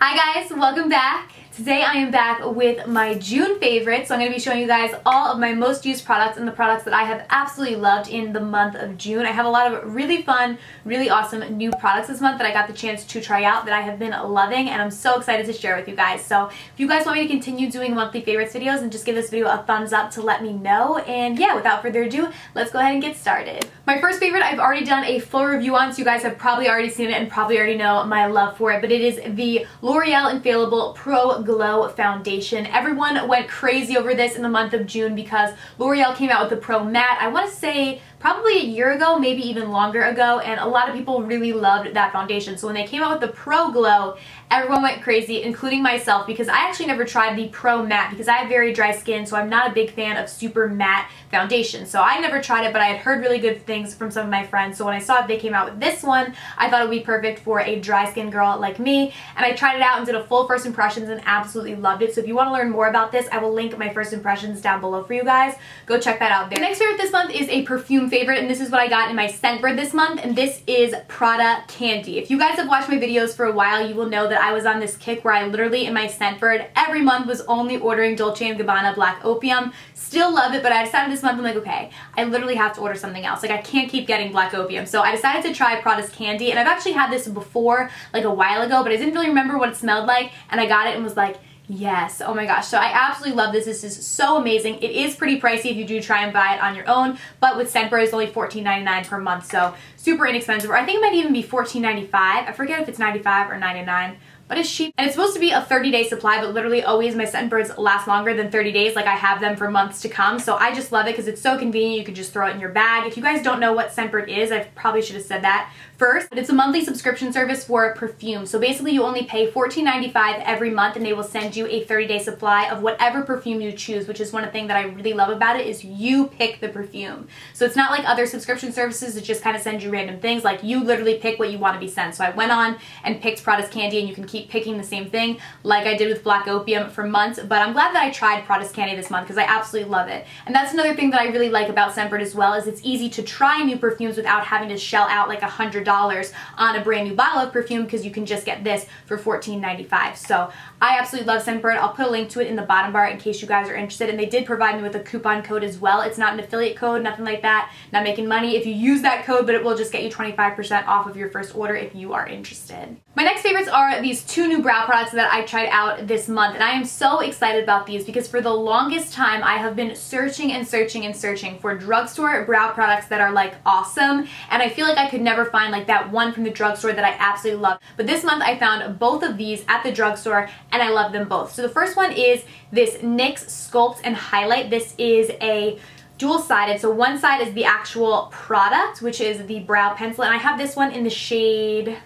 Hi guys, welcome back. Today I am back with my June favorites. So I'm going to be showing you guys all of my most used products and the products that I have absolutely loved in the month of June. I have a lot of really fun, really awesome new products this month that I got the chance to try out that I have been loving, and I'm so excited to share with you guys. So if you guys want me to continue doing monthly favorites videos, and just give this video a thumbs up to let me know. And yeah, without further ado, let's go ahead and get started. My first favorite I've already done a full review on, so you guys have probably already seen it and probably already know my love for it, but it is the L'Oreal Infallible Pro Glow Foundation. Everyone went crazy over this in the month of June because L'Oreal came out with the Pro Matte, I want to say probably a year ago, maybe even longer ago, and a lot of people really loved that foundation. So when they came out with the Pro Glow, everyone went crazy, including myself, because I actually never tried the Pro Matte because I have very dry skin, so I'm not a big fan of super matte foundation. So I never tried it, but I had heard really good things from some of my friends. So when I saw they came out with this one, I thought it would be perfect for a dry skin girl like me, and I tried it out and did a full first impressions and absolutely loved it. So if you want to learn more about this, I will link my first impressions down below for you guys. Go check that out there. The next favorite this month is a perfume favorite, and this is what I got in my Scentbird this month, and this is Prada Candy. If you guys have watched my videos for a while, you will know that I was on this kick where I literally in my Scentbird every month was only ordering Dolce & Gabbana Black Opium. Still love it, but I decided this month I'm like, okay, I literally have to order something else. Like, I can't keep getting Black Opium. So I decided to try Prada's Candy, and I've actually had this before, like a while ago, but I didn't really remember what it smelled like, and I got it and was like, yes, oh my gosh. So I absolutely love this. This is so amazing. It is pretty pricey if you do try and buy it on your own, but with Scentbird it's only $14.99 per month, so super inexpensive. Or I think it might even be $14.95. I forget if it's $95 or $99. But it's cheap. And it's supposed to be a 30-day supply, but literally always my Scentbirds last longer than 30 days. Like, I have them for months to come. So I just love it because it's so convenient. You can just throw it in your bag. If you guys don't know what Scentbird is, I probably should have said that first. But it's a monthly subscription service for perfume. So basically you only pay $14.95 every month, and they will send you a 30-day supply of whatever perfume you choose, which is one thing that I really love about it, is you pick the perfume. So it's not like other subscription services that just kind of send you random things. Like, you literally pick what you want to be sent. So I went on and picked Prada's Candy, and you can keep picking the same thing like I did with Black Opium for months. But I'm glad that I tried Prada's Candy this month because I absolutely love it. And that's another thing that I really like about Scentbird as well, is it's easy to try new perfumes without having to shell out like $100 on a brand new bottle of perfume, because you can just get this for $14.95. So I absolutely love Scentbird. I'll put a link to it in the bottom bar in case you guys are interested, and they did provide me with a coupon code as well. It's not an affiliate code, nothing like that, not making money if you use that code, but it will just get you 25% off of your first order if you are interested. My next favorites are these two new brow products that I tried out this month, and I am so excited about these because for the longest time I have been searching and searching and searching for drugstore brow products that are like awesome, and I feel like I could never find like that one from the drugstore that I absolutely love. But this month I found both of these at the drugstore, and I love them both. So the first one is this NYX Sculpt and Highlight. This is a dual-sided, so one side is the actual product, which is the brow pencil, and I have this one in the shade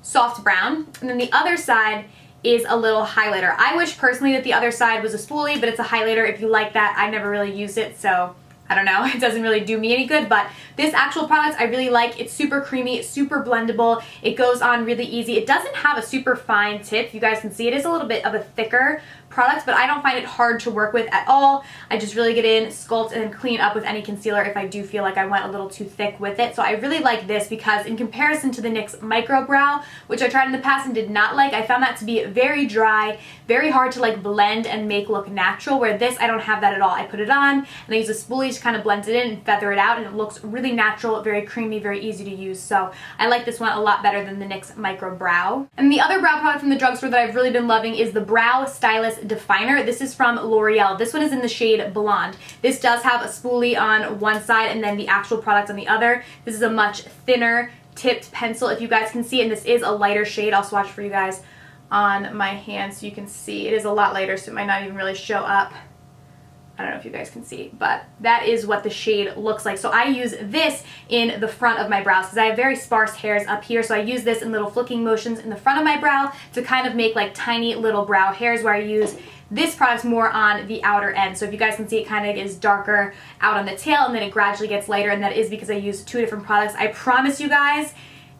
Soft Brown, and then the other side is a little highlighter. I wish personally that the other side was a spoolie, but it's a highlighter if you like that. I never really used it, so I don't know, it doesn't really do me any good, but this actual product I really like. It's super creamy, it's super blendable, it goes on really easy. It doesn't have a super fine tip. You guys can see it is a little bit of a thicker product, but I don't find it hard to work with at all. I just really get in, sculpt, and clean up with any concealer if I do feel like I went a little too thick with it. So I really like this because in comparison to the NYX Micro Brow, which I tried in the past and did not like, I found that to be very dry, very hard to like blend and make look natural, where this, I don't have that at all. I put it on and I use a spoolie to kind of blend it in and feather it out, and it looks really natural, very creamy, very easy to use. So I like this one a lot better than the NYX Micro Brow. And the other brow product from the drugstore that I've really been loving is the Brow Stylist Definer. This is from L'Oreal. This one is in the shade Blonde. This does have a spoolie on one side and then the actual product on the other. This is a much thinner tipped pencil, if you guys can see, and this is a lighter shade. I'll swatch for you guys on my hand so you can see. It is a lot lighter, so it might not even really show up. I don't know if you guys can see, but that is what the shade looks like. So I use this in the front of my brows because I have very sparse hairs up here, so I use this in little flicking motions in the front of my brow to kind of make like tiny little brow hairs, where I use this product's more on the outer end. So if you guys can see, it kind of is darker out on the tail, and then it gradually gets lighter, and that is because I use two different products. I promise you guys,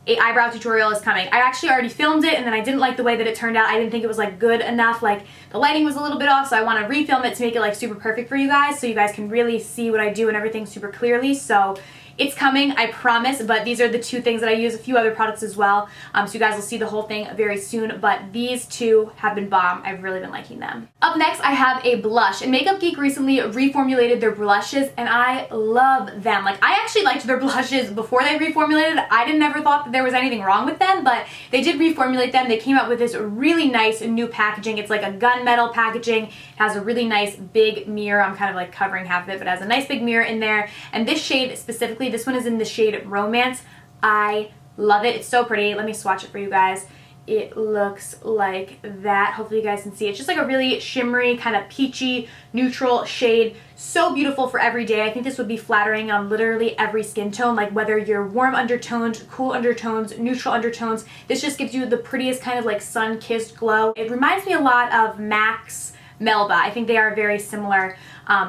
an eyebrow tutorial is coming. I actually already filmed it, and then I didn't like the way that it turned out. I didn't think it was like good enough. Like, the lighting was a little bit off, so I want to refilm it to make it like super perfect for you guys, so you guys can really see what I do and everything super clearly. So It's coming, I promise, but these are the two things that I use. A few other products as well, so you guys will see the whole thing very soon, but these two have been bomb. I've really been liking them. Up next, I have a blush, and Makeup Geek recently reformulated their blushes, and I love them. Like, I actually liked their blushes before they reformulated. I never thought that there was anything wrong with them, but they did reformulate them. They came out with this really nice new packaging. It's like a gunmetal packaging. It has a really nice big mirror. I'm kind of like covering half of it, but it has a nice big mirror in there. And this shade specifically, this one is in the shade Romance. I love it. It's so pretty. Let me swatch it for you guys. It looks like that. Hopefully you guys can see. It's just like a really shimmery, kind of peachy, neutral shade. So beautiful for every day. I think this would be flattering on literally every skin tone, like whether you're warm undertones, cool undertones, neutral undertones. This just gives you the prettiest kind of like sun-kissed glow. It reminds me a lot of MAC's Melba. I think they are very similar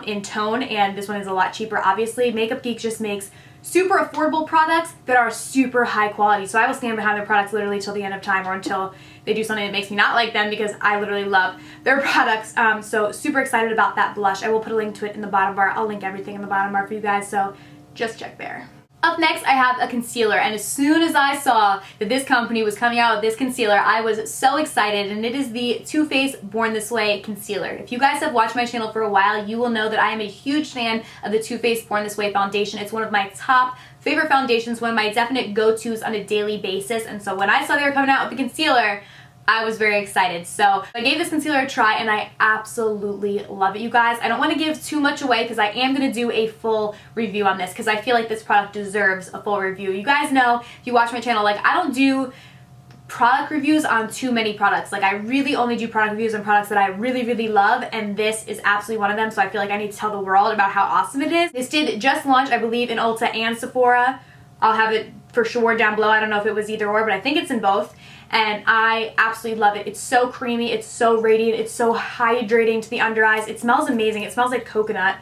in tone, and this one is a lot cheaper, obviously. Makeup Geek just makes super affordable products that are super high quality. So I will stand behind their products literally till the end of time, or until they do something that makes me not like them, because I literally love their products. So super excited about that blush. I will put a link to it in the bottom bar. I'll link everything in the bottom bar for you guys, so just check there. Up next, I have a concealer, and as soon as I saw that this company was coming out with this concealer, I was so excited, and it is the Too Faced Born This Way concealer. If you guys have watched my channel for a while, you will know that I am a huge fan of the Too Faced Born This Way foundation. It's one of my top favorite foundations, one of my definite go-tos on a daily basis, and so when I saw they were coming out with the concealer, I was very excited. So I gave this concealer a try, and I absolutely love it, you guys. I don't want to give too much away because I am going to do a full review on this, because I feel like this product deserves a full review. You guys know, if you watch my channel, like, I don't do product reviews on too many products. Like, I really only do product reviews on products that I really, really love, and this is absolutely one of them, so I feel like I need to tell the world about how awesome it is. This did just launch, I believe, in Ulta and Sephora. I'll have it for sure down below. I don't know if it was either or, but I think it's in both. And I absolutely love it. It's so creamy, it's so radiant, it's so hydrating to the under eyes. It smells amazing. It smells like coconut.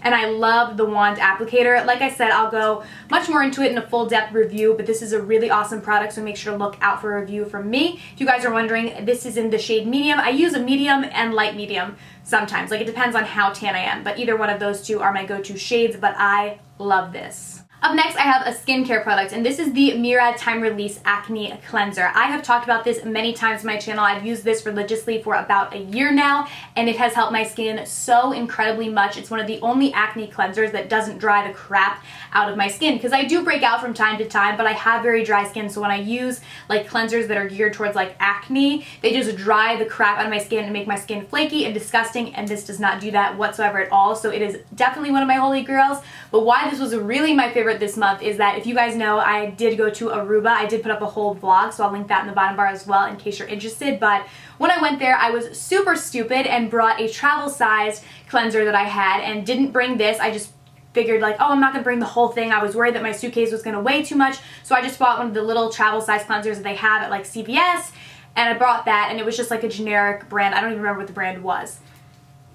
And I love the wand applicator. Like I said, I'll go much more into it in a full depth review, but this is a really awesome product, so make sure to look out for a review from me. If you guys are wondering, this is in the shade medium. I use a medium and light medium sometimes. Like, it depends on how tan I am, but either one of those two are my go-to shades, but I love this. Up next, I have a skincare product, and this is the Murad Time Release Acne Cleanser. I have talked about this many times on my channel. I've used this religiously for about a year now, and it has helped my skin so incredibly much. It's one of the only acne cleansers that doesn't dry the crap out of my skin, because I do break out from time to time, but I have very dry skin, so when I use like cleansers that are geared towards like acne, they just dry the crap out of my skin and make my skin flaky and disgusting, and this does not do that whatsoever at all. So it is definitely one of my holy grails. But why this was really my favorite this month is that, if you guys know, I did go to Aruba. I did put up a whole vlog, so I'll link that in the bottom bar as well in case you're interested. But when I went there, I was super stupid and brought a travel-sized cleanser that I had and didn't bring this. I just figured like, oh, I'm not gonna bring the whole thing. I was worried that my suitcase was gonna weigh too much, so I just bought one of the little travel-sized cleansers that they have at like CVS, and I brought that, and it was just like a generic brand. I don't even remember what the brand was.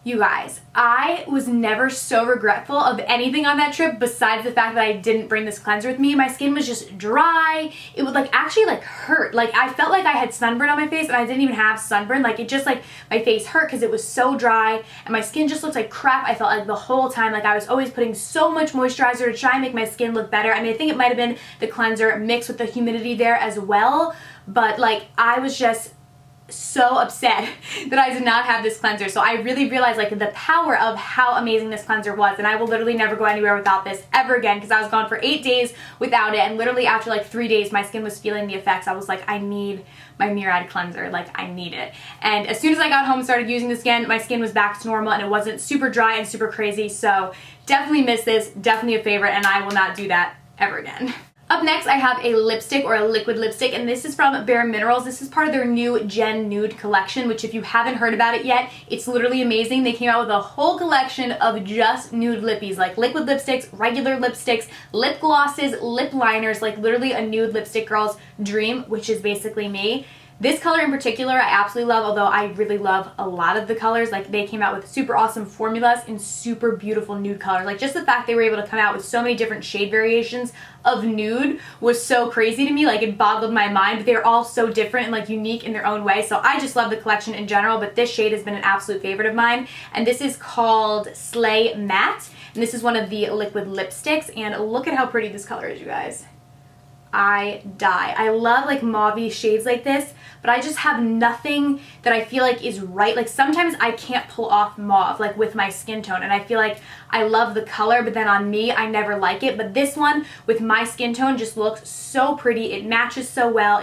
You guys, I was never so regretful of anything on that trip besides the fact that I didn't bring this cleanser with me. My skin was just dry. It would like actually like hurt. Like, I felt like I had sunburn on my face, and I didn't even have sunburn. Like, it just like my face hurt because it was so dry, and my skin just looked like crap. I felt like the whole time like I was always putting so much moisturizer to try and make my skin look better. I mean, I think it might have been the cleanser mixed with the humidity there as well, but like I was just so upset that I did not have this cleanser. So I really realized like the power of how amazing this cleanser was, and I will literally never go anywhere without this ever again, because I was gone for 8 days without it, and literally after like 3 days my skin was feeling the effects. I was like, I need my Murad cleanser, like I need it. And as soon as I got home and started using this again, my skin was back to normal, and it wasn't super dry and super crazy. So definitely miss this, definitely a favorite, and I will not do that ever again. Up next, I have a lipstick, or a liquid lipstick, and this is from Bare Minerals. This is part of their new Gen Nude collection, which if you haven't heard about it yet, it's literally amazing. They came out with a whole collection of just nude lippies, like liquid lipsticks, regular lipsticks, lip glosses, lip liners, like literally a nude lipstick girl's dream, which is basically me. This color in particular I absolutely love, although I really love a lot of the colors. Like, they came out with super awesome formulas in super beautiful nude colors. Like, just the fact they were able to come out with so many different shade variations of nude was so crazy to me. Like, it boggled my mind, but they're all so different and like unique in their own way. So I just love the collection in general, but this shade has been an absolute favorite of mine. And this is called Slay Matte. And this is one of the liquid lipsticks. And look at how pretty this color is, you guys. I die. I love like mauve shades like this, but I just have nothing that I feel like is right. Like, sometimes I can't pull off mauve like with my skin tone, and I feel like I love the color, but then on me I never like it. But this one with my skin tone just looks so pretty. It matches so well.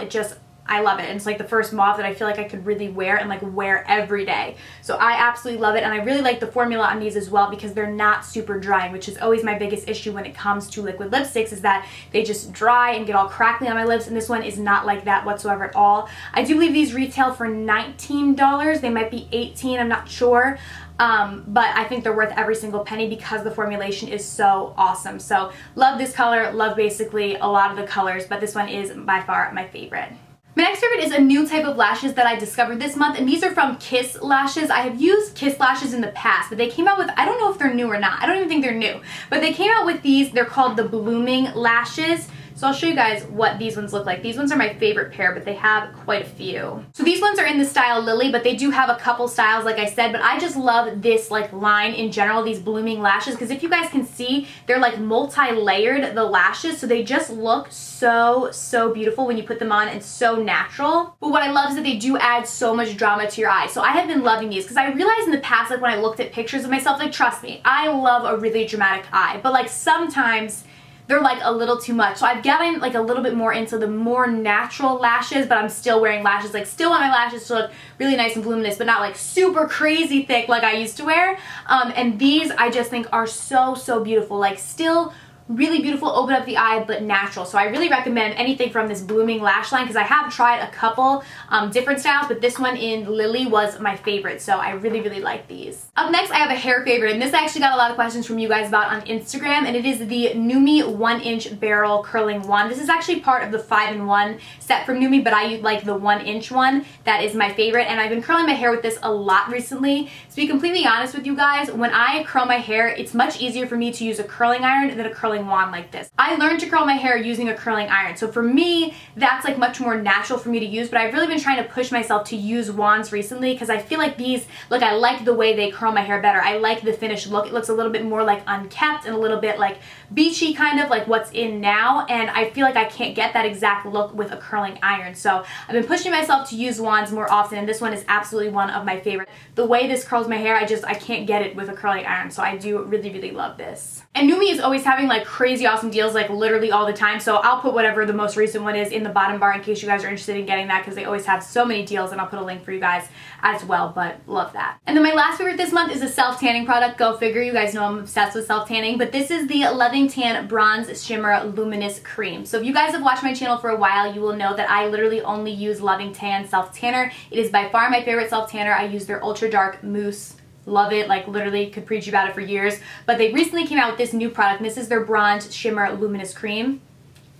I love it. And it's like the first mauve that I feel like I could really wear and like wear every day. So I absolutely love it. And I really like the formula on these as well because they're not super drying, which is always my biggest issue when it comes to liquid lipsticks, is that they just dry and get all crackly on my lips. And this one is not like that whatsoever at all. I do believe these retail for $19. They might be $18, I'm not sure. But I think they're worth every single penny because the formulation is so awesome. So love this color, love basically a lot of the colors, but this one is by far my favorite. My next favorite is a new type of lashes that I discovered this month, and these are from Kiss Lashes. I have used Kiss Lashes in the past, but they came out with, I don't know if they're new or not. I don't even think they're new, but they came out with these. They're called the Blooming Lashes. So I'll show you guys what these ones look like. These ones are my favorite pair, but they have quite a few. So these ones are in the style Lily, but they do have a couple styles, like I said, but I just love this like line in general, these blooming lashes, because if you guys can see, they're like multi-layered, the lashes, so they just look so beautiful when you put them on and so natural. But what I love is that they do add so much drama to your eyes. So I have been loving these because I realized in the past, like when I looked at pictures of myself, like trust me, I love a really dramatic eye, but like sometimes they're like a little too much. So I've gotten like a little bit more into the more natural lashes, but I'm still wearing lashes. Like, still want my lashes to look really nice and voluminous, but not like super crazy thick like I used to wear. And these I just think are so beautiful. Like, still really beautiful, open up the eye, but natural. So I really recommend anything from this Blooming lash line because I have tried a couple different styles, but this one in Lily was my favorite. So I really like these. Up next, I have a hair favorite, and this I actually got a lot of questions from you guys about on Instagram, and it is the Numi 1-inch barrel curling wand. This is actually part of the 5-in-1 set from Numi, but I like the 1-inch one. That is my favorite, and I've been curling my hair with this a lot recently. To be completely honest with you guys, when I curl my hair, it's much easier for me to use a curling iron than a curling wand like this. I learned to curl my hair using a curling iron, so for me that's like much more natural for me to use, but I've really been trying to push myself to use wands recently because I feel like these, like, I like the way they curl my hair better. I like the finished look. It looks a little bit more like unkept and a little bit like beachy, kind of like what's in now, and I feel like I can't get that exact look with a curling iron. So I've been pushing myself to use wands more often, and this one is absolutely one of my favorite. The way this curls my hair, I can't get it with a curling iron, so I do really love this. And Numi is always having like crazy awesome deals, like literally all the time, so I'll put whatever the most recent one is in the bottom bar in case you guys are interested in getting that, because they always have so many deals, and I'll put a link for you guys as well, but love that. And then my last favorite this month is a self-tanning product. Go figure, you guys know I'm obsessed with self-tanning, but this is the Loving Tan Bronze Shimmer Luminous Cream. So if you guys have watched my channel for a while, you will know that I literally only use Loving Tan self-tanner. It is by far my favorite self-tanner. I use their Ultra Dark Mousse. Love it, like literally could preach about it for years. But they recently came out with this new product, and this is their Bronze Shimmer Luminous Cream.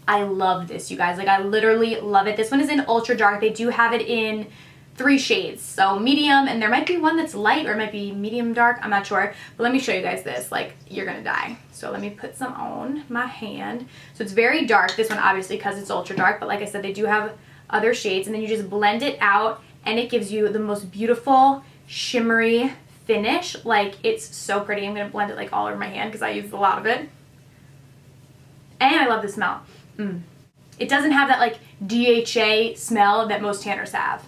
I love this, you guys. Like, I literally love it. This one is in Ultra Dark. They do have it in 3 shades, so medium, and there might be one that's light, or it might be medium dark, I'm not sure, but let me show you guys this. Like, you're gonna die. So let me put some on my hand. So it's very dark, this one obviously because it's Ultra Dark, but like I said, they do have other shades, and then you just blend it out, and it gives you the most beautiful shimmery finish. Like, it's so pretty. I'm gonna blend it like all over my hand because I used a lot of it, and I love the smell. It doesn't have that like DHA smell that most tanners have.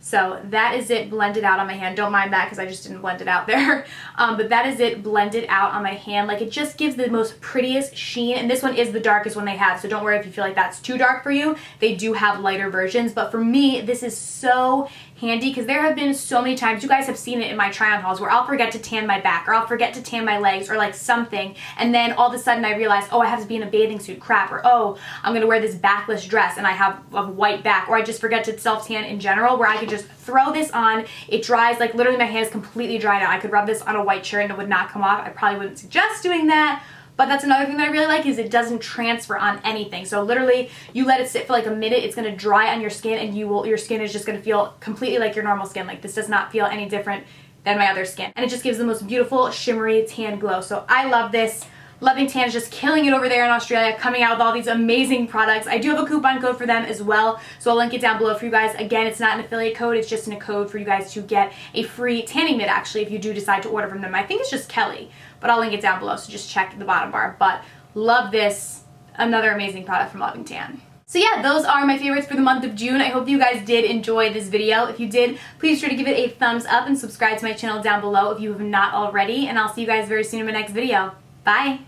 So that is it blended out on my hand. Don't mind that because I just didn't blend it out there. But that is it blended out on my hand. Like, it just gives the most prettiest sheen. And this one is the darkest one they have. So don't worry if you feel like that's too dark for you. They do have lighter versions. But for me, this is so handy because there have been so many times, you guys have seen it in my try on hauls, where I'll forget to tan my back, or I'll forget to tan my legs, or like something, and then all of a sudden I realize, oh, I have to be in a bathing suit, crap, or oh, I'm gonna wear this backless dress and I have a white back, or I just forget to self tan in general, where I could just throw this on, it dries, like literally my hand is completely dry now. I could rub this on a white shirt and it would not come off. I probably wouldn't suggest doing that, But that's another thing that I really like is it doesn't transfer on anything. So literally, you let it sit for like a minute, it's gonna dry on your skin, and your skin is just gonna feel completely like your normal skin. Like this does not feel any different than my other skin. And it just gives the most beautiful shimmery tan glow. So I love this. Loving Tan is just killing it over there in Australia, coming out with all these amazing products. I do have a coupon code for them as well, so I'll link it down below for you guys. Again, it's not an affiliate code, it's just a code for you guys to get a free tanning mitt, actually, if you do decide to order from them. I think it's just Kelly, but I'll link it down below, so just check the bottom bar. But love this. Another amazing product from Loving Tan. So yeah, those are my favorites for the month of June. I hope you guys did enjoy this video. If you did, please be sure to give it a thumbs up and subscribe to my channel down below if you have not already. And I'll see you guys very soon in my next video. Bye!